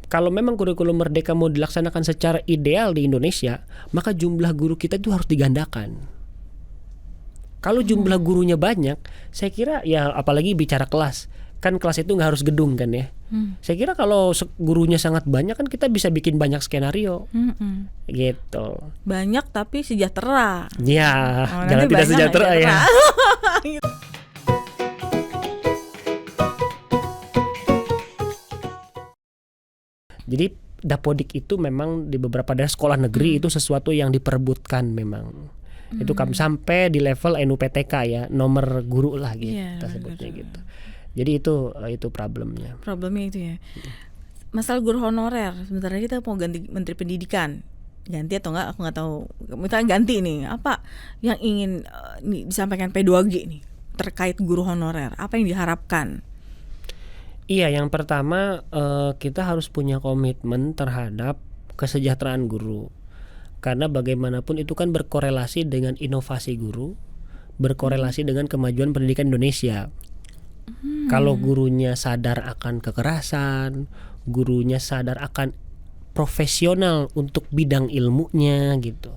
kalau memang kurikulum merdeka mau dilaksanakan secara ideal di Indonesia, maka jumlah guru kita itu harus digandakan. Kalau jumlah gurunya banyak, saya kira ya apalagi bicara kelas, kan kelas itu nggak harus gedung kan ya. Saya kira kalau gurunya sangat banyak kan kita bisa bikin banyak skenario, gitu. Banyak tapi sejahtera. Ya, Oh, jangan nanti tidak banyak sejahtera nggak ya. Jadi Dapodik itu memang di beberapa daerah sekolah negeri itu sesuatu yang diperebutkan memang. Itu sampai di level NUPTK ya, nomor guru lah gitu Iya, kita sebutnya benar. gitu. Jadi itu problemnya. Problemnya itu ya. Masalah guru honorer, sebenarnya kita mau ganti Menteri Pendidikan. Ganti atau enggak aku nggak tahu. Misalnya ganti nih, apa yang ingin disampaikan P2G nih terkait guru honorer? Apa yang diharapkan? Iya, yang pertama kita harus punya komitmen terhadap kesejahteraan guru. Karena bagaimanapun itu kan berkorelasi dengan inovasi guru, berkorelasi dengan kemajuan pendidikan Indonesia. Kalau gurunya sadar akan kekerasan, gurunya sadar akan profesional untuk bidang ilmunya gitu.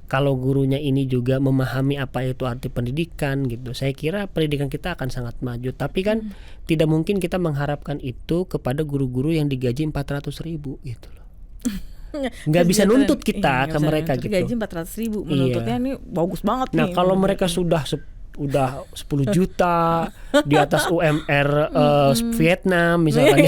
Kalau gurunya ini juga memahami apa itu arti pendidikan gitu, saya kira pendidikan kita akan sangat maju. Tapi kan tidak mungkin kita mengharapkan itu kepada guru-guru yang digaji 400.000 gitu loh. Nggak bisa nuntut kita ke mereka gitu. Gaji 400.000 menuntutnya ini bagus banget nih. Nah kalau mereka sudah 10 juta di atas UMR Vietnam misalkan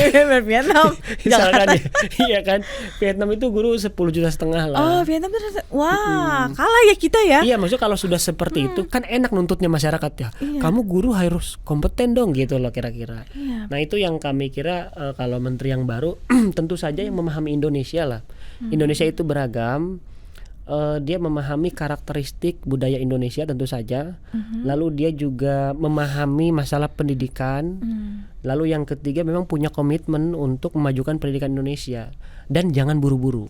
Vietnam. misalkan iya kan, Vietnam itu guru 10,5 juta lah. Oh, Vietnam wah, kalah ya kita ya. Iya, maksudnya kalau sudah seperti itu kan enak nuntutnya masyarakat ya. Kamu guru harus kompeten dong gitu loh kira-kira. Iya. Nah itu yang kami kira kalau menteri yang baru tentu saja yang memahami Indonesia lah. Indonesia itu beragam. Dia memahami karakteristik budaya Indonesia tentu saja. Lalu dia juga memahami masalah pendidikan. Lalu yang ketiga memang punya komitmen untuk memajukan pendidikan Indonesia. Dan jangan buru-buru.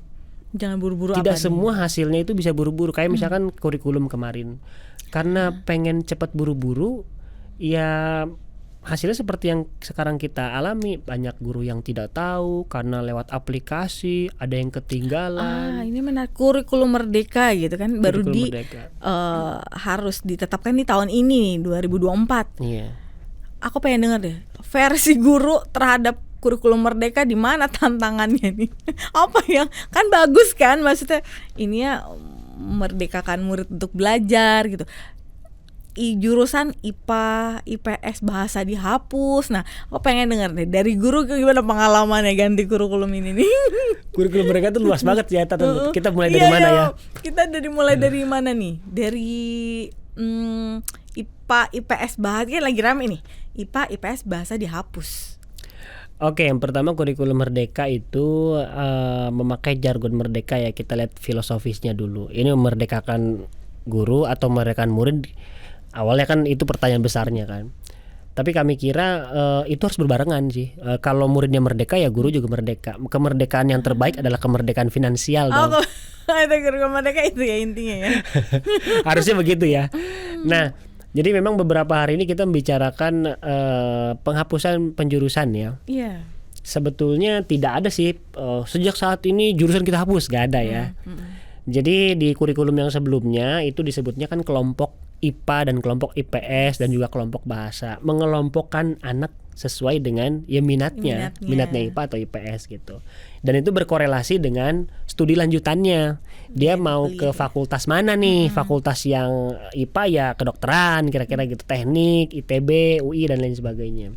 Jangan buru-buru. Tidak apa semua nih? hasilnya itu bisa buru-buru. Kayak misalkan kurikulum kemarin. Karena pengen cepat buru-buru, ya hasilnya seperti yang sekarang kita alami. Banyak guru yang tidak tahu karena lewat aplikasi, ada yang ketinggalan. Ini menarik, kurikulum merdeka gitu kan, baru Kurikulum Merdeka. harus ditetapkan di tahun ini 2024. Iya. Aku pengen denger deh versi guru terhadap kurikulum merdeka, di mana tantangannya nih? Apa yang kan bagus kan, maksudnya ini ya merdekakan murid untuk belajar gitu. Jurusan IPA, IPS, bahasa dihapus. Nah, aku pengen denger deh dari guru gimana pengalamannya ganti kurikulum ini nih. Kurikulum mereka itu luas banget ya. Kita mulai dari mana ya? Kita mulai dari mana nih? Dari IPA, IPS, bahasa kan lagi rame nih. IPA, IPS, bahasa dihapus. Oke, yang pertama kurikulum merdeka itu memakai jargon merdeka ya. Kita lihat filosofisnya dulu. Ini memerdekakan guru atau memerdekakan murid. Awalnya kan itu pertanyaan besarnya kan. Tapi kami kira itu harus berbarengan sih. Kalau muridnya merdeka ya guru juga merdeka. Kemerdekaan yang terbaik adalah kemerdekaan finansial dong. Itu kurikulum merdeka itu ya intinya ya. Harusnya begitu ya. Nah, jadi memang beberapa hari ini kita membicarakan penghapusan penjurusan ya. Iya. Sebetulnya tidak ada sih sejak saat ini jurusan kita hapus, gak ada ya. Jadi di kurikulum yang sebelumnya itu disebutnya kan kelompok IPA dan kelompok IPS dan juga kelompok bahasa, mengelompokkan anak sesuai dengan ya minatnya IPA atau IPS gitu. Dan itu berkorelasi dengan studi lanjutannya. Dia mau ke fakultas mana nih? Fakultas yang IPA ya kedokteran kira-kira gitu, teknik, ITB, UI dan lain sebagainya.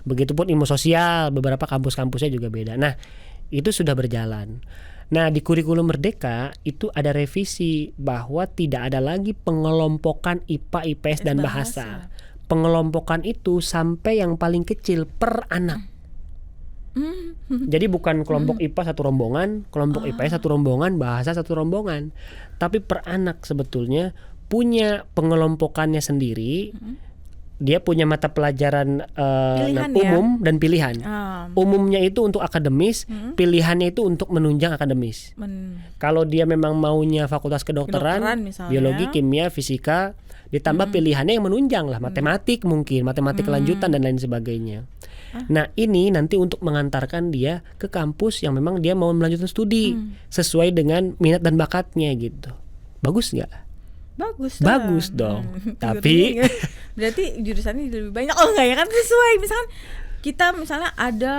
Begitupun ilmu sosial, beberapa kampus-kampusnya juga beda. Nah, itu sudah berjalan. Nah, di kurikulum merdeka itu ada revisi bahwa tidak ada lagi pengelompokan IPA, IPS dan bahasa. Pengelompokan itu sampai yang paling kecil per anak. Jadi bukan kelompok IPA satu rombongan, kelompok IPS satu rombongan, bahasa satu rombongan, tapi per anak sebetulnya punya pengelompokannya sendiri. Dia punya mata pelajaran umum dan pilihan. Umumnya itu untuk akademis, pilihannya itu untuk menunjang akademis. Kalau dia memang maunya fakultas kedokteran, biologi, kimia, fisika, ditambah pilihannya yang menunjang lah, matematik mungkin, matematik lanjutan dan lain sebagainya. Nah ini nanti untuk mengantarkan dia ke kampus yang memang dia mau melanjutkan studi sesuai dengan minat dan bakatnya gitu. Bagus nggak? Bagus dong. Tapi berarti jurusannya lebih banyak. Oh enggak ya, kan sesuai. Misalkan kita misalnya ada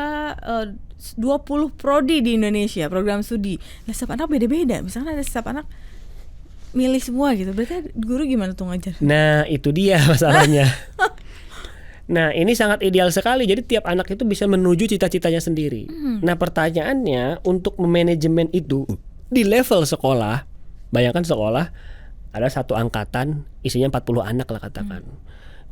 20 prodi di Indonesia, program studi. Nah, setiap anak beda-beda. Misalnya ada setiap anak milih semua gitu. Berarti guru gimana tuh ngajar? Nah, itu dia masalahnya. Nah, ini sangat ideal sekali. Jadi tiap anak itu bisa menuju cita-citanya sendiri. Nah, pertanyaannya untuk memanajemen itu di level sekolah, bayangkan sekolah ada satu angkatan isinya 40 anak lah katakan.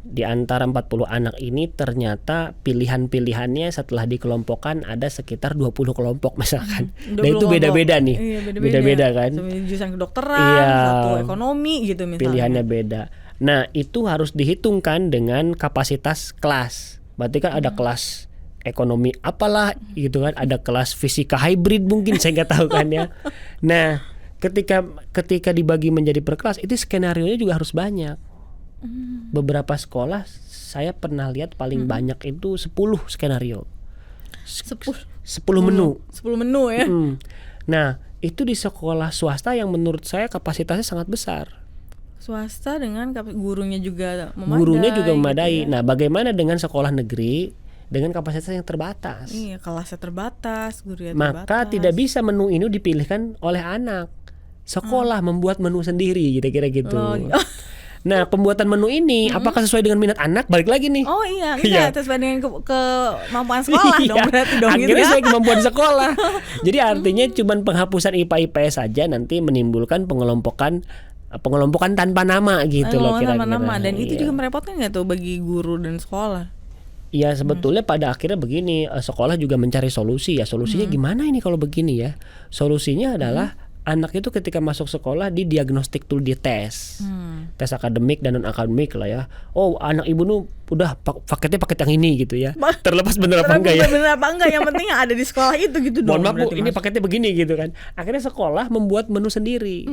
Di antara 40 anak ini ternyata pilihan-pilihannya setelah dikelompokkan ada sekitar 20 kelompok misalkan. Dan itu beda-beda nih. Iya, beda-beda kan. Jurusan kedokteran, satu ekonomi gitu misalnya. Pilihannya beda. Nah, itu harus dihitungkan dengan kapasitas kelas. Berarti kan ada kelas ekonomi apalah gitu kan, ada kelas fisika hybrid mungkin saya nggak tahu kan ya. Nah, ketika dibagi menjadi per kelas itu skenarionya juga harus banyak. Beberapa sekolah saya pernah lihat paling banyak itu 10 skenario. 10 menu. 10 menu ya. Nah, itu di sekolah swasta yang menurut saya kapasitasnya sangat besar. Swasta dengan gurunya juga memadai. Gurunya juga memadai. Gitu ya. Nah, bagaimana dengan sekolah negeri dengan kapasitas yang terbatas? Iya, kelasnya terbatas, gurunya terbatas. Maka tidak bisa menu ini dipilihkan oleh anak. Sekolah membuat menu sendiri kira-kira gitu. Nah, pembuatan menu ini apakah sesuai dengan minat anak? Balik lagi nih. Oh iya, enggak sesuai dengan kemampuan sekolah dong berarti dong. Akhirnya gitu ya? sesuai kemampuan sekolah. Jadi artinya cuman penghapusan IPA IPS saja nanti menimbulkan pengelompokan tanpa nama gitu loh kira-kira. Nama. Dan itu juga merepotkan nggak tuh bagi guru dan sekolah? Ya sebetulnya pada akhirnya begini, sekolah juga mencari solusi ya. Solusinya gimana ini kalau begini ya? Solusinya adalah anak itu ketika masuk sekolah didiagnostik dulu, di tes akademik dan non akademik lah ya. Oh, anak ibu nu udah paketnya paket yang ini gitu ya. Terlepas bener apa enggak ya? Bener apa enggak, yang penting ada di sekolah itu gitu dong. Mohon maaf Bu, ini paketnya begini gitu kan. Akhirnya sekolah membuat menu sendiri.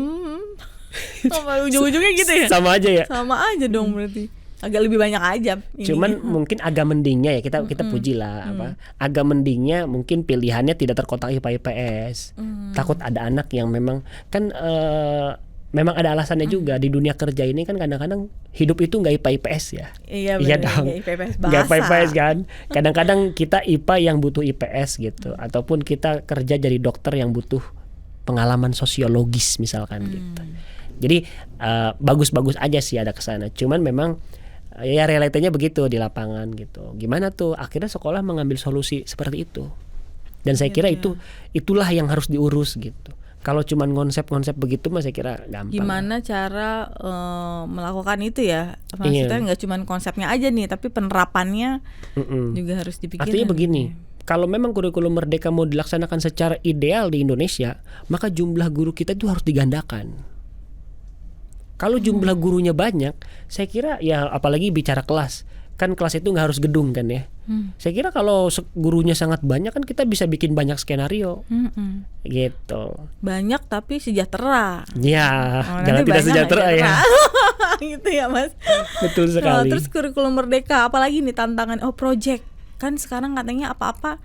Sama ujung-ujungnya gitu ya? Sama aja ya. Sama aja dong berarti. Agak lebih banyak aja ini. Cuman mungkin agak mendingnya ya kita puji lah agak mendingnya mungkin pilihannya tidak terkotak IPA IPS. Takut ada anak yang memang kan memang ada alasannya juga di dunia kerja ini kan kadang-kadang hidup itu nggak IPA IPS ya. Iya dong. Nggak IPA IPS kan. Kadang-kadang kita IPA yang butuh IPS gitu, ataupun kita kerja jadi dokter yang butuh pengalaman sosiologis misalkan gitu. Jadi bagus-bagus aja sih ada kesana. Cuman memang ya realitanya begitu di lapangan gitu. Gimana tuh? Akhirnya sekolah mengambil solusi seperti itu. Dan saya kira itulah yang harus diurus gitu. Kalau cuman konsep-konsep begitu mah saya kira gampang. Gimana cara melakukan itu ya? Maksudnya nggak cuman konsepnya aja nih, tapi penerapannya juga harus dipikirkan. Artinya begini, kalau memang kurikulum merdeka mau dilaksanakan secara ideal di Indonesia, maka jumlah guru kita itu harus digandakan. Kalau jumlah gurunya banyak, saya kira ya apalagi bicara kelas, kan kelas itu nggak harus gedung kan ya. Saya kira kalau gurunya sangat banyak kan kita bisa bikin banyak skenario, gitu. Banyak tapi sejahtera. Ya, jangan tidak sejahtera ya. Gitu ya Mas. Betul sekali. Terus kurikulum merdeka, apalagi nih tantangan? Oh, project. Kan sekarang katanya apa-apa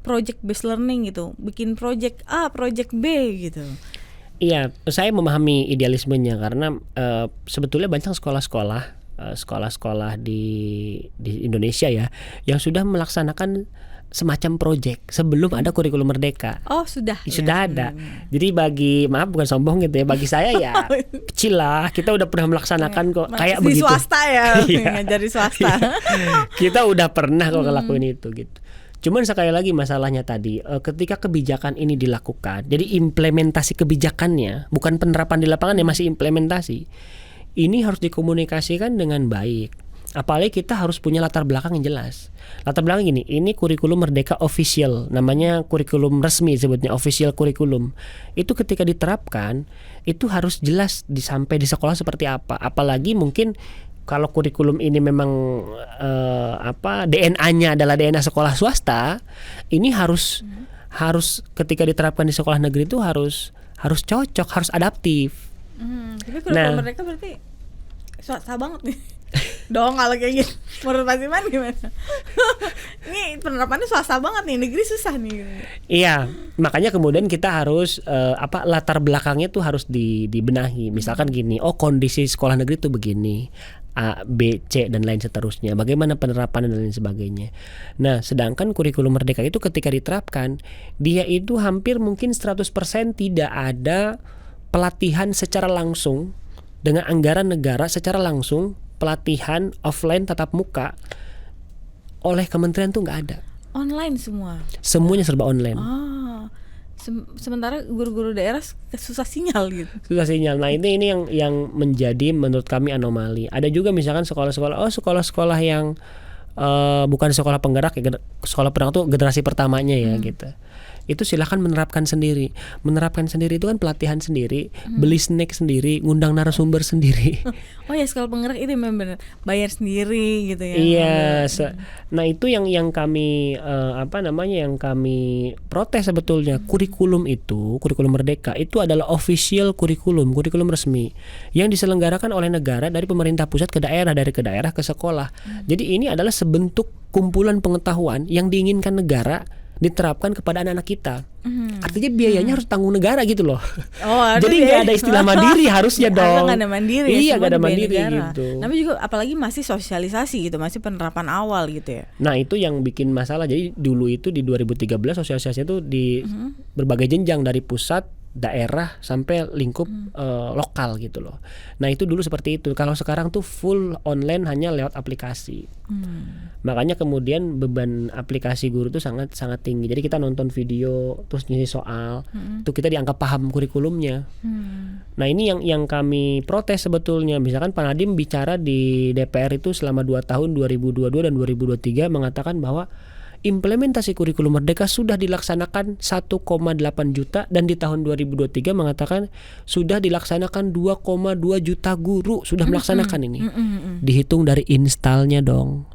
project based learning gitu, bikin project A, project B gitu. Iya, saya memahami idealismenya karena sebetulnya banyak sekolah-sekolah di Indonesia ya yang sudah melaksanakan semacam proyek sebelum ada kurikulum merdeka. Oh, sudah ada. Jadi maaf bukan sombong gitu ya, bagi saya ya kecil lah, kita udah pernah melaksanakan kok kayak di begitu. Swasta ya, ngajar di swasta. Kita udah pernah kok ngelakuin itu gitu. Cuman sekali lagi masalahnya tadi, ketika kebijakan ini dilakukan, jadi implementasi kebijakannya, bukan penerapan di lapangan ya, masih implementasi. Ini harus dikomunikasikan dengan baik. Apalagi kita harus punya latar belakang yang jelas. Latar belakang gini, ini kurikulum merdeka official, namanya kurikulum resmi sebutnya, official kurikulum. Itu ketika diterapkan, itu harus jelas sampai di sekolah seperti apa. Apalagi mungkin kalau kurikulum ini memang DNA-nya adalah DNA sekolah swasta, ini harus ketika diterapkan di sekolah negeri itu harus cocok, harus adaptif. Tapi kurikulum mereka berarti swasta banget nih. Dong kalau kayak gitu. Menurut Mas Iman gimana? Ini penerapannya swasta banget nih, negeri susah nih. Iya, makanya kemudian kita harus latar belakangnya tuh harus dibenahi. Misalkan gini, oh kondisi sekolah negeri tuh begini, A, B, C dan lain seterusnya. Bagaimana penerapan dan lain sebagainya. Nah, sedangkan kurikulum merdeka itu ketika diterapkan, dia itu hampir mungkin 100% tidak ada pelatihan secara langsung dengan anggaran negara secara langsung, pelatihan offline tatap muka oleh kementerian tuh nggak ada. Online semua. Semuanya serba online. Sementara guru-guru daerah susah sinyal gitu. Susah sinyal. Nah ini yang menjadi menurut kami anomali. Ada juga misalkan sekolah-sekolah yang bukan sekolah penggerak ya, sekolah pedang tuh generasi pertamanya ya gitu. Itu silahkan menerapkan sendiri. Menerapkan sendiri itu kan pelatihan sendiri, beli snack sendiri, ngundang narasumber sendiri. Oh ya, sekolah penggerak itu benar bayar sendiri gitu ya. Iya. Nah itu yang kami yang kami protes sebetulnya. Kurikulum merdeka itu adalah official kurikulum resmi yang diselenggarakan oleh negara dari pemerintah pusat ke daerah, dari ke daerah ke sekolah. Jadi ini adalah sebentuk kumpulan pengetahuan yang diinginkan negara diterapkan kepada anak-anak kita. Artinya biayanya harus tanggung negara gitu loh. Jadi nggak ada istilah mandiri harusnya dong. Nggak ada mandiri. Iya, nggak ada mandiri gitu. Tapi juga apalagi masih sosialisasi gitu, masih penerapan awal gitu ya. Nah itu yang bikin masalah. Jadi dulu itu di 2013 sosialisasinya itu di berbagai jenjang dari pusat, daerah sampai lingkup lokal gitu loh. Nah itu dulu seperti itu. Kalau sekarang tuh full online hanya lewat aplikasi. Makanya kemudian beban aplikasi guru tuh sangat tinggi. Jadi kita nonton video terus ngisi soal, itu kita dianggap paham kurikulumnya. Nah ini yang kami protes sebetulnya. Misalkan Pak Nadiem bicara di DPR itu selama 2 tahun 2022 dan 2023 mengatakan bahwa implementasi kurikulum merdeka sudah dilaksanakan 1,8 juta dan di tahun 2023 mengatakan sudah dilaksanakan 2,2 juta guru sudah melaksanakan ini. Dihitung dari installnya dong.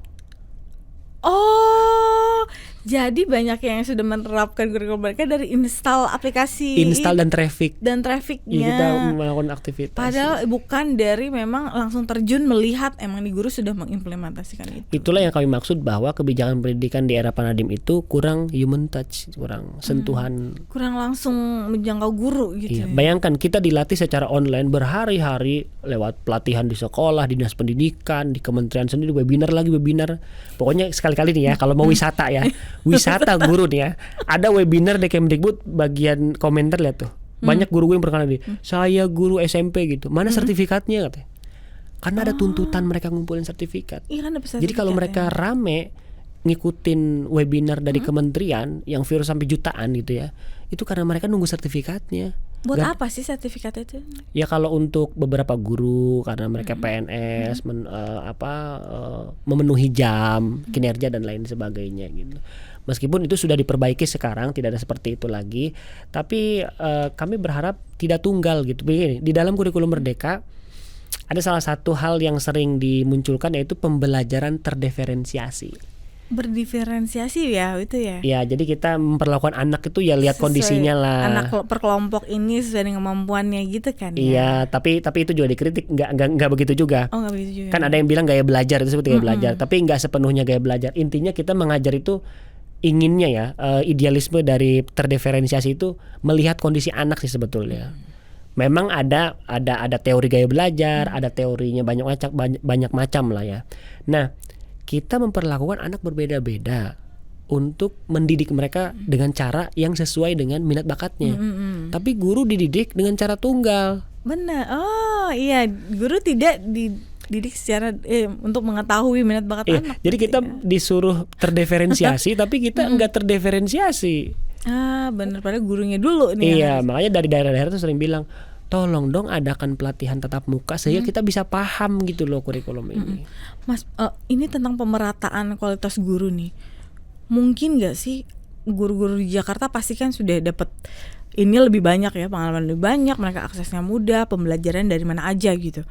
Oh, jadi banyak yang sudah menerapkan kurikulum merdeka dari install aplikasi, install dan traffic. Trafficnya. Kita melakukan aktivitas. Padahal bukan dari memang langsung terjun melihat emang di guru sudah mengimplementasikan itu. Itulah yang kami maksud bahwa kebijakan pendidikan di era Pak Nadiem itu kurang human touch, kurang sentuhan, kurang langsung menjangkau guru gitu. Iya, bayangkan kita dilatih secara online berhari-hari lewat pelatihan di sekolah, dinas pendidikan, di kementerian sendiri, webinar. Pokoknya sekali-kali nih ya kalau mau wisata ya. Wisata guru nih ya. Ada webinar di Kemdikbud bagian komentar lihat tuh. Banyak guru yang berkenan saya guru SMP gitu. Mana sertifikatnya katanya. Karena ada tuntutan mereka ngumpulin sertifikat. Iya, kan jadi kalau mereka rame ngikutin webinar dari kementerian yang virus sampai jutaan gitu ya. Itu karena mereka nunggu sertifikatnya. Buat apa sih sertifikat itu? Ya kalau untuk beberapa guru karena mereka PNS memenuhi jam kinerja dan lain sebagainya gitu. Meskipun itu sudah diperbaiki sekarang, tidak ada seperti itu lagi, tapi kami berharap tidak tunggal gitu. Begini, di dalam kurikulum merdeka ada salah satu hal yang sering dimunculkan yaitu pembelajaran terdiferensiasi. Berdiferensiasi ya itu ya. Ya, jadi kita memperlakukan anak itu ya lihat sesuai kondisinya lah. Anak per kelompok ini sesuai dengan kemampuannya gitu kan ya. Iya, tapi itu juga dikritik, enggak begitu juga. Oh, enggak begitu juga. Kan ada yang bilang gaya belajar itu seperti gaya belajar, tapi enggak sepenuhnya gaya belajar. Intinya kita mengajar itu inginnya ya, idealisme dari terdiferensiasi itu melihat kondisi anak sih sebetulnya. Memang ada teori gaya belajar, ada teorinya banyak macam lah ya. Nah, kita memperlakukan anak berbeda-beda untuk mendidik mereka dengan cara yang sesuai dengan minat bakatnya. Tapi guru dididik dengan cara tunggal. Benar. Oh iya, guru tidak dididik secara untuk mengetahui minat bakat anak. Jadi kita disuruh terdiferensiasi tapi kita enggak terdiferensiasi. Benar, padahal gurunya dulu nih. Iya, makanya dari daerah-daerah tuh sering bilang, tolong dong adakan pelatihan tatap muka sehingga kita bisa paham gitu loh kurikulum ini. Mas, ini tentang pemerataan kualitas guru nih. Mungkin nggak sih guru-guru di Jakarta pasti kan sudah dapat ini lebih banyak ya, pengalaman lebih banyak, mereka aksesnya mudah, pembelajaran dari mana aja gitu.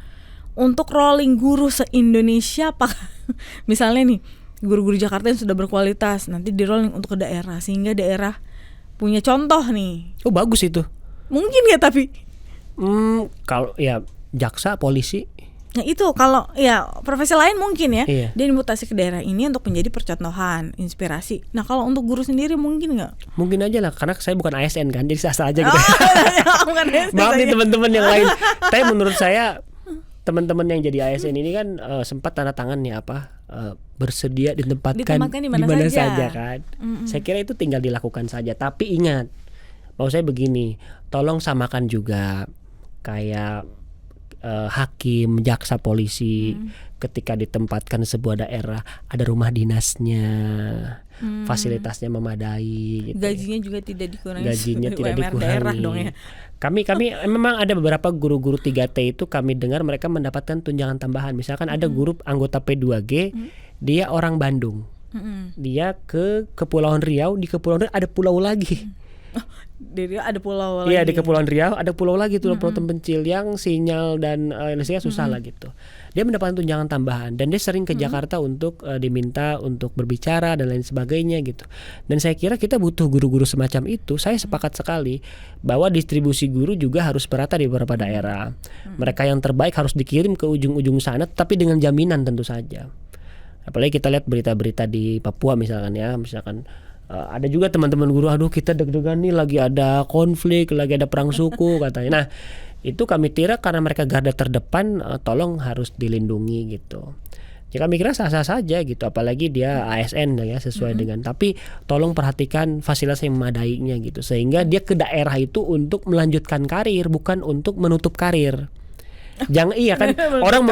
Untuk rolling guru se-Indonesia misalnya nih guru-guru Jakarta yang sudah berkualitas nanti di rolling untuk ke daerah sehingga daerah punya contoh nih. Oh bagus itu. Mungkin ya tapi kalau ya jaksa, polisi Nah itu kalau ya profesi lain mungkin ya, Iya. dia dimutasi ke daerah ini untuk menjadi percontohan, inspirasi. Nah kalau untuk guru sendiri mungkin nggak? Mungkin aja lah, karena saya bukan ASN kan, jadi sah-sah aja gitu. Bukan ya, Maaf nih saya. teman-teman yang lain. Tapi menurut saya teman-teman yang jadi ASN ini kan sempat tanda tangan nih bersedia ditempatkan Ditempatkan di di mana mana saja. saja kan. Saya kira itu tinggal dilakukan saja. Tapi ingat, mau saya begini, tolong samakan juga kayak hakim, jaksa, polisi ketika ditempatkan sebuah daerah ada rumah dinasnya, fasilitasnya memadai gitu. Gajinya juga tidak dikurangi. Gajinya tidak UMR daerah dikurangi. dong ya. Kami memang ada beberapa guru-guru 3T itu kami dengar mereka mendapatkan tunjangan tambahan. Misalkan ada guru anggota P2G, dia orang Bandung. Dia ke Kepulauan Riau, di Kepulauan Riau ada pulau lagi. Jadi ada pulau lagi. Iya, di Kepulauan Riau ada pulau lagi tuh, pulau terpencil yang sinyal dan listriknya susah lah gitu. Dia mendapatkan tunjangan tambahan dan dia sering ke Jakarta untuk diminta untuk berbicara dan lain sebagainya gitu. Dan saya kira kita butuh guru-guru semacam itu. Saya sepakat sekali bahwa distribusi guru juga harus merata di beberapa daerah. Mereka yang terbaik harus dikirim ke ujung-ujung sana, tapi dengan jaminan tentu saja. Apalagi kita lihat berita-berita di Papua misalkan ya, ada juga teman-teman guru, aduh kita deg-degan nih lagi ada konflik, lagi ada perang suku katanya. Nah itu kami kira karena mereka garda terdepan, tolong harus dilindungi gitu. Ya kami kira sah-sah saja gitu, apalagi dia ASN ya sesuai dengan. Tapi tolong perhatikan fasilitas yang memadainya gitu, sehingga dia ke daerah itu untuk melanjutkan karir, bukan untuk menutup karir. Jangan iya kan orang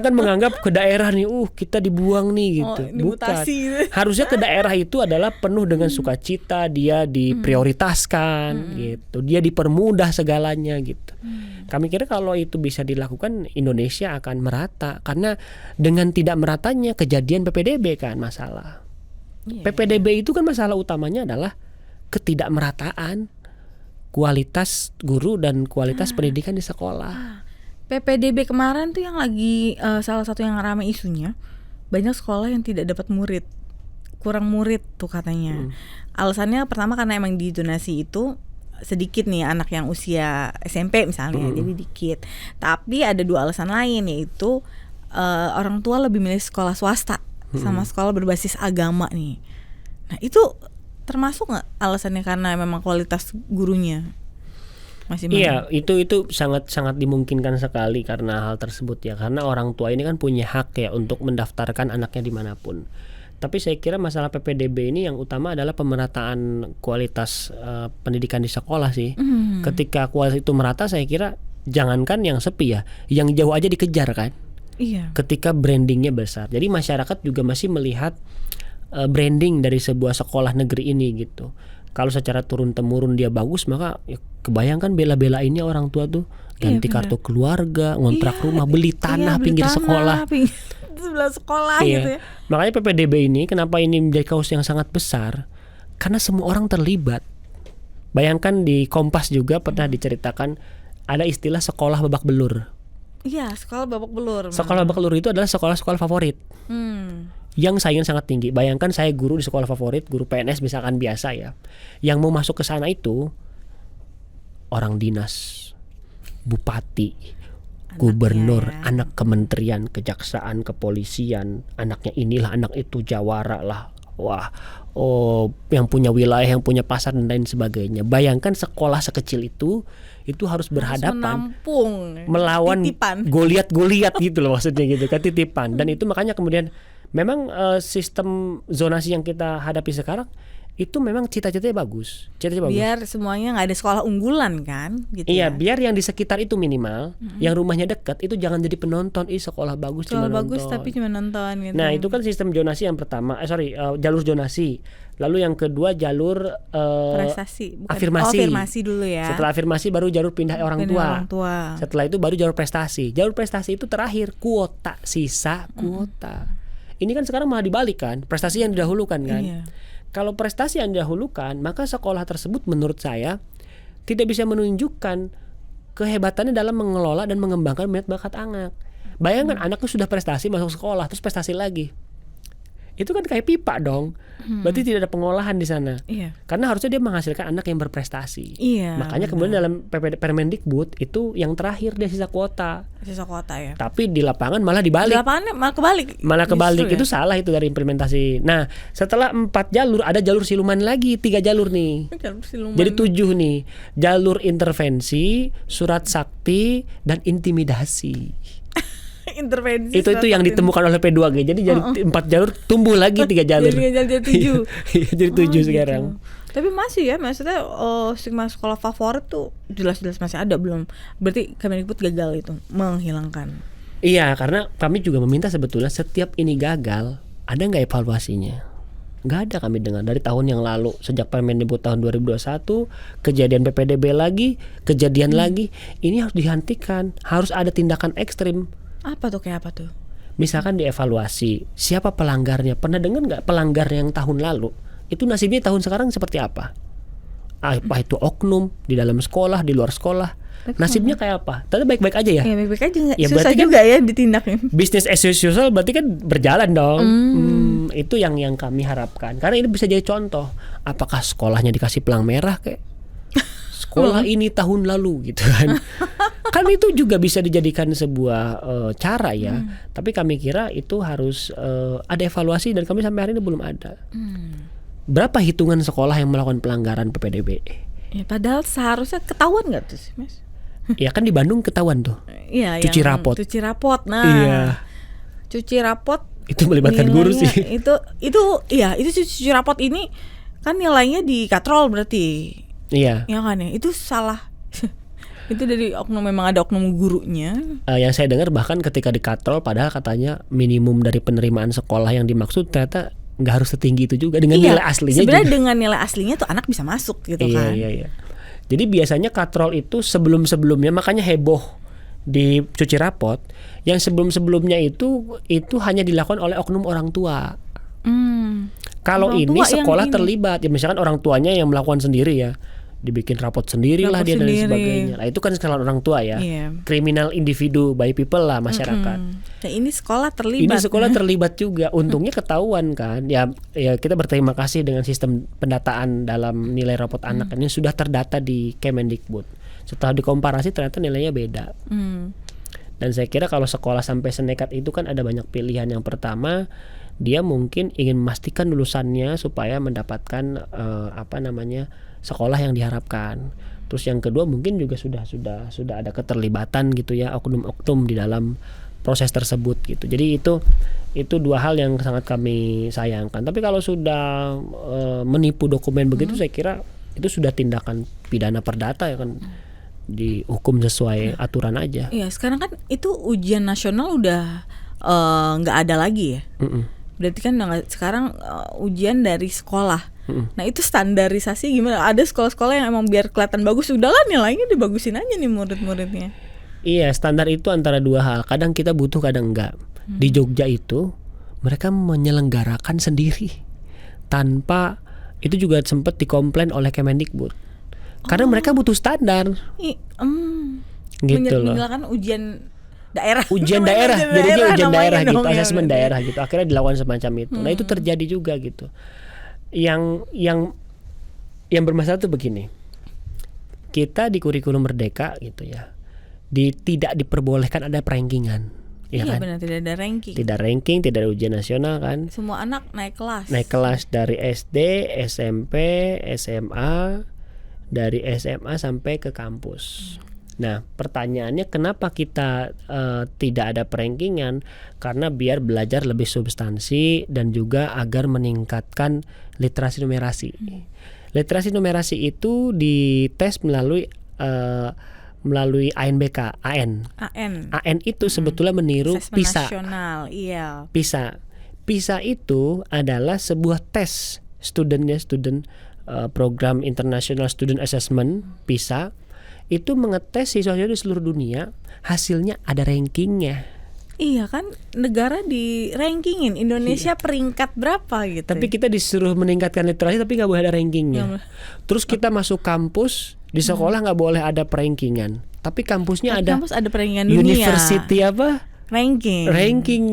kan menganggap ke daerah nih kita dibuang nih gitu. Bukan. Harusnya ke daerah itu adalah penuh dengan sukacita, dia diprioritaskan gitu. Dia dipermudah segalanya gitu. Kami kira kalau itu bisa dilakukan Indonesia akan merata, karena dengan tidak meratanya kejadian PPDB kan masalah. PPDB itu kan masalah utamanya adalah ketidakmerataan kualitas guru dan kualitas pendidikan di sekolah. PPDB kemarin tuh yang lagi salah satu yang ramai isunya, banyak sekolah yang tidak dapat murid, kurang murid tuh katanya. Alasannya pertama karena emang di zonasi itu sedikit nih anak yang usia SMP misalnya, jadi dikit. Tapi ada dua alasan lain, yaitu orang tua lebih milih sekolah swasta sama sekolah berbasis agama nih. Nah itu termasuk nggak alasannya karena memang kualitas gurunya? Iya, itu sangat dimungkinkan sekali karena hal tersebut ya, karena orang tua ini kan punya hak ya untuk mendaftarkan anaknya dimanapun. Tapi saya kira masalah PPDB ini yang utama adalah pemerataan kualitas pendidikan di sekolah sih. Ketika kualitas itu merata, saya kira jangankan yang sepi ya, yang jauh aja dikejar kan. Iya. Ketika brandingnya besar, jadi masyarakat juga masih melihat branding dari sebuah sekolah negeri ini gitu. Kalau secara turun-temurun dia bagus, maka ya kebayangkan bela-belainnya orang tua tuh ganti kartu keluarga, ngontrak rumah, beli tanah pinggir sekolah. Sebelah sekolah gitu ya. Makanya PPDB ini kenapa ini menjadi kasus yang sangat besar? Karena semua orang terlibat. Bayangkan di Kompas juga pernah diceritakan ada istilah sekolah babak belur. Iya, sekolah babak belur. Sekolah babak belur itu adalah sekolah-sekolah favorit. Yang saingan sangat tinggi. Bayangkan saya guru di sekolah favorit, guru PNS misalkan biasa ya. Yang mau masuk ke sana itu orang dinas, bupati, gubernur, anak kementerian, kejaksaan, kepolisian, anaknya inilah, anak itu, jawara lah. Wah, yang punya wilayah, yang punya pasar dan lain sebagainya. Bayangkan sekolah sekecil itu harus berhadapan melawan Goliat gitu loh, maksudnya gitu kan, titipan. Dan itu makanya kemudian memang sistem zonasi yang kita hadapi sekarang itu memang cita-citanya bagus. Biar semuanya nggak ada sekolah unggulan kan gitu. Iya, biar yang di sekitar itu minimal, yang rumahnya dekat itu jangan jadi penonton. Sekolah bagus cuma nonton. Bagus tapi cuma nonton gitu. Nah, itu kan sistem zonasi yang pertama. Jalur zonasi. Lalu yang kedua jalur prestasi, afirmasi. Afirmasi dulu ya. Setelah afirmasi baru jalur pindah orang tua. Setelah itu baru jalur prestasi. Jalur prestasi itu terakhir kuota, sisa kuota. Ini kan sekarang malah dibalik kan, prestasi yang didahulukan kan. Iya. Kalau prestasi yang didahulukan, maka sekolah tersebut menurut saya tidak bisa menunjukkan kehebatannya dalam mengelola dan mengembangkan minat bakat anak. Bayangkan anaknya sudah prestasi masuk sekolah terus prestasi lagi. itu kan kayak pipa dong. Berarti tidak ada pengolahan di sana. Iya. Karena harusnya dia menghasilkan anak yang berprestasi. Iya. Makanya benar. kemudian dalam Permendikbud itu yang terakhir dia sisa kuota. Sisa kuota ya. Tapi di lapangan malah dibalik. Di lapangannya malah kebalik. Malah kebalik. Justru Itu salah itu dari implementasi. Nah, setelah 4 jalur ada jalur siluman lagi, 3 jalur nih. Jalur siluman. Jadi 7 nih. Jalur intervensi, surat sakti, dan intimidasi. intervensi. Itu yang ditemukan oleh P2G. Jadi jadi 4 jalur tumbuh lagi 3 jalur. Jadi 7. Jadi 7 sekarang. Gitu. Tapi masih ya, maksudnya stigma sekolah favorit tuh jelas-jelas masih ada belum. Berarti Kemendikbud gagal itu menghilangkan. Iya, karena kami juga meminta sebetulnya setiap ini gagal, ada nggak evaluasinya? Nggak ada kami dengar dari tahun yang lalu. Sejak Permendikbud tahun 2021, kejadian PPDB lagi, kejadian lagi. Ini harus dihentikan, harus ada tindakan ekstrim. Apa tuh, kayak apa tuh? Misalkan dievaluasi, siapa pelanggarnya? Pernah dengar nggak pelanggar yang tahun lalu? Itu nasibnya tahun sekarang seperti apa? Apa itu oknum di dalam sekolah, di luar sekolah? Nasibnya kayak apa? Tapi baik-baik aja ya? Ya baik-baik aja, nggak Ya, susah berarti kan juga ya ditindaknya. Bisnis as usual berarti kan berjalan dong. Itu yang kami harapkan. Karena ini bisa jadi contoh. Apakah sekolahnya dikasih pelang merah kayak sekolah ini tahun lalu gitu kan? Kan itu juga bisa dijadikan sebuah cara ya. Tapi kami kira itu harus ada evaluasi dan kami sampai hari ini belum ada. Berapa hitungan sekolah yang melakukan pelanggaran PPDB? Ya, padahal seharusnya ketahuan nggak tuh sih, Mas? Ya kan di Bandung ketahuan tuh. Iya, Cuci yang rapot. Cuci rapot. Nah, Iya. Cuci rapot Itu melibatkan guru nilainya sih. Itu cuci rapot ini kan nilainya dikatrol berarti. Iya. Ya kan ya, itu salah. Itu dari oknum, memang ada oknum gurunya. Yang saya dengar bahkan ketika dikatrol padahal katanya minimum dari penerimaan sekolah yang dimaksud ternyata nggak harus setinggi itu juga dengan nilai aslinya. Sebenarnya juga. dengan nilai aslinya tuh anak bisa masuk gitu kan. Iya. Jadi biasanya katrol itu sebelum-sebelumnya makanya heboh di cuci rapot. Yang sebelum-sebelumnya itu hanya dilakukan oleh oknum orang tua. Kalau Orang ini tua sekolah yang ini. terlibat, ya misalkan orang tuanya yang melakukan sendiri ya, dibikin rapot sendirilah Rapot dia dan sendiri. sebagainya. Nah, itu kan kesalahan orang tua ya. Iya. Kriminal individu by people lah masyarakat. Nah, ini sekolah Ini terlibat. sekolah terlibat juga. Untungnya ketahuan kan. Ya kita berterima kasih dengan sistem pendataan dalam nilai rapot anak ini sudah terdata di Kemendikbud. Setelah dikomparasi ternyata nilainya beda. Dan saya kira kalau sekolah sampai senekat itu kan ada banyak pilihan. Yang pertama, dia mungkin ingin memastikan lulusannya supaya mendapatkan sekolah yang diharapkan. Terus yang kedua mungkin juga sudah ada keterlibatan gitu ya oknum-oknum di dalam proses tersebut gitu. Jadi itu dua hal yang sangat kami sayangkan. Tapi kalau sudah menipu dokumen begitu saya kira itu sudah tindakan pidana perdata ya kan, dihukum sesuai aturan aja. Iya, sekarang kan itu ujian nasional udah nggak ada lagi ya. Berarti kan sekarang ujian dari sekolah. Nah itu standarisasi gimana? Ada sekolah-sekolah yang emang biar kelihatan bagus, udahlah nilainya dibagusin aja nih murid-muridnya. Iya, standar itu antara dua hal. Kadang kita butuh, kadang enggak. Di Jogja itu mereka menyelenggarakan sendiri tanpa, itu juga sempat dikomplain oleh Kemendikbud. Karena mereka butuh standar. Gitu loh. Menyelenggarakan ujian daerah. Ujian daerah, jadinya ujian daerah gitu, dong, asesmen ya, daerah gitu. Akhirnya dilakukan semacam itu. Nah itu terjadi juga gitu. Yang bermasalah tuh begini. Kita di kurikulum Merdeka gitu ya, tidak diperbolehkan ada rankingan. Iya kan? benar, tidak ada ranking. Tidak ranking, tidak ada ujian nasional kan. Semua anak naik kelas. Naik kelas dari SD, SMP, SMA, dari SMA sampai ke kampus. Nah, pertanyaannya kenapa kita tidak ada perankingan? Karena biar belajar lebih substansi dan juga agar meningkatkan literasi numerasi. Literasi numerasi itu dites melalui ANBK, AN. AN itu sebetulnya meniru Assessment PISA. nasional, iya. PISA itu adalah sebuah tes student program International Student Assessment PISA. Itu mengetes siswa-siswa di seluruh dunia, hasilnya ada rankingnya. Iya kan, negara di rankingin Indonesia peringkat berapa gitu. Tapi kita disuruh meningkatkan literasi tapi nggak boleh ada rankingnya. Terus kita masuk kampus, di sekolah nggak boleh ada perankingan. Tapi kampusnya ada kampus ada perankingan dunia. University apa? ranking.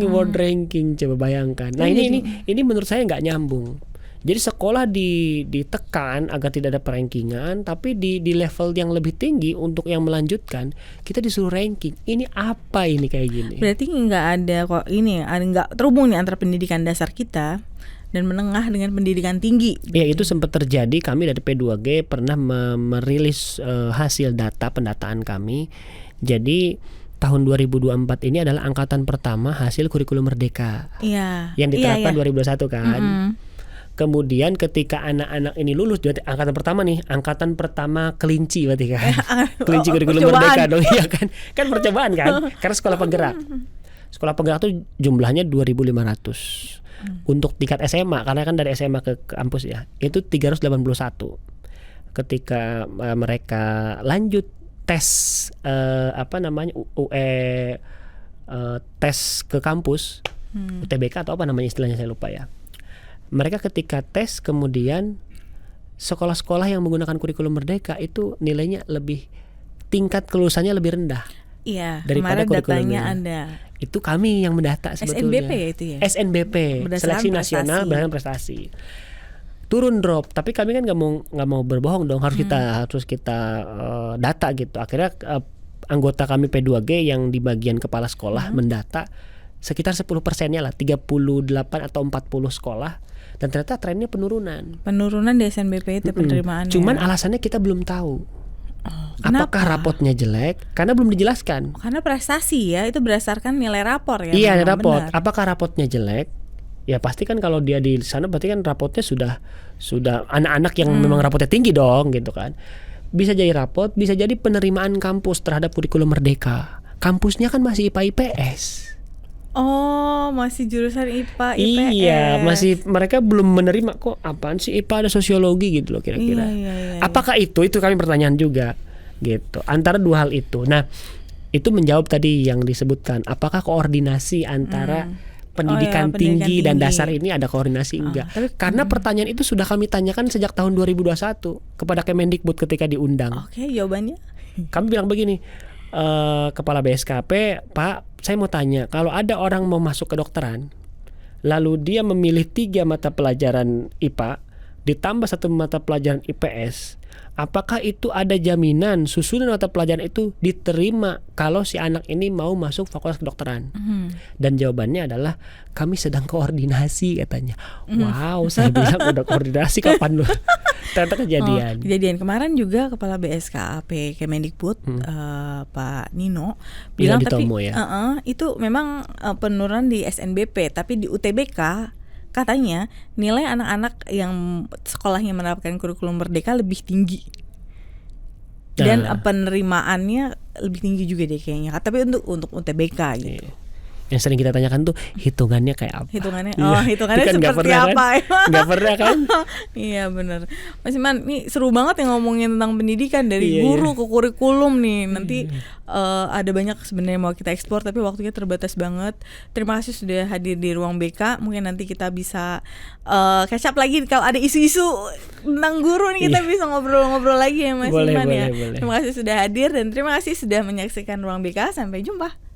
world ranking, coba bayangkan. Nah ini menurut saya nggak nyambung. Jadi sekolah ditekan agar tidak ada perankingan, tapi di level yang lebih tinggi untuk yang melanjutkan kita disuruh ranking. Ini apa ini kayak gini? Berarti nggak ada kok ini, nggak terhubung nih antara pendidikan dasar kita dan menengah dengan pendidikan tinggi. Ya itu sempat terjadi. Kami dari P2G pernah merilis hasil data pendataan kami. Jadi tahun 2024 ini adalah angkatan pertama hasil kurikulum merdeka. Iya. Yang diterapkan 2021 kan. Kemudian ketika anak-anak ini lulus, berarti angkatan pertama nih, angkatan pertama kelinci berarti kan. Kelinci kurikulum merdeka dong, iya kan? Kan percobaan kan? Karena sekolah penggerak. Sekolah penggerak tuh jumlahnya 2.500. Untuk tingkat SMA, karena kan dari SMA ke kampus ya, itu 381. Ketika mereka lanjut tes tes ke kampus, UTBK atau apa namanya istilahnya saya lupa ya. Mereka ketika tes kemudian sekolah-sekolah yang menggunakan kurikulum merdeka itu nilainya lebih, tingkat kelulusannya lebih rendah. Iya, daripada datanya ada. Itu kami yang mendata sebetulnya. SNBP ya itu ya. SNBP, Seleksi Nasional Berdasarkan Prestasi. Turun drop, tapi kami kan nggak mau berbohong dong, harus kita data gitu. Akhirnya anggota kami P2G yang di bagian kepala sekolah mendata sekitar 10%-nya lah, 38 atau 40 sekolah, dan ternyata trennya penurunan. Penurunan di SNBP itu penerimaannya. Cuman alasannya kita belum tahu. Apakah rapotnya jelek? Karena belum dijelaskan. Karena prestasi ya, itu berdasarkan nilai rapor ya. Iya, rapor. Benar. Apakah rapotnya jelek? Ya pasti kan kalau dia di sana berarti kan rapotnya sudah anak-anak yang memang rapotnya tinggi dong gitu kan. Bisa jadi rapot, bisa jadi penerimaan kampus terhadap kurikulum merdeka. Kampusnya kan masih IPA IPS. Oh, masih jurusan IPA IPS. Iya, masih mereka belum menerima kok apaan sih IPA, ada sosiologi gitu loh kira-kira. Iya. Apakah itu kami pertanyaan juga gitu. Antara dua hal itu. Nah, itu menjawab tadi yang disebutkan, apakah koordinasi antara pendidikan tinggi dan dasar ini ada koordinasi enggak? Karena pertanyaan itu sudah kami tanyakan sejak tahun 2021 kepada Kemendikbud ketika diundang. Oke, jawabannya? Kami bilang begini, Kepala BSKP, Pak, saya mau tanya, kalau ada orang mau masuk ke kedokteran, lalu dia memilih 3 mata pelajaran IPA ditambah 1 mata pelajaran IPS, apakah itu ada jaminan susunan mata pelajaran itu diterima kalau si anak ini mau masuk fakultas kedokteran? Dan jawabannya adalah kami sedang koordinasi katanya. Wow, saya bilang udah koordinasi kapan lu? Ternyata kejadian kemarin juga Kepala BSKP Kemendikbud Pak Nino bilang tapi itu memang penurunan di SNBP, tapi di UTBK katanya nilai anak-anak yang sekolahnya menerapkan kurikulum merdeka lebih tinggi dan penerimaannya lebih tinggi juga deh kayaknya. Tapi untuk UTBK gitu. Yang sering kita tanyakan tuh hitungannya kayak apa? Hitungannya kan seperti apa? Nggak pernah kan? Iya benar. Mas Iman, ini seru banget yang ngomongin tentang pendidikan dari guru ke kurikulum nih. Nanti ada banyak sebenarnya mau kita eksplor, tapi waktunya terbatas banget. Terima kasih sudah hadir di Ruang BK. Mungkin nanti kita bisa catch up lagi kalau ada isu-isu tentang guru nih, kita bisa ngobrol-ngobrol lagi ya Mas Iman ya. Boleh. Terima kasih sudah hadir dan terima kasih sudah menyaksikan Ruang BK. Sampai jumpa.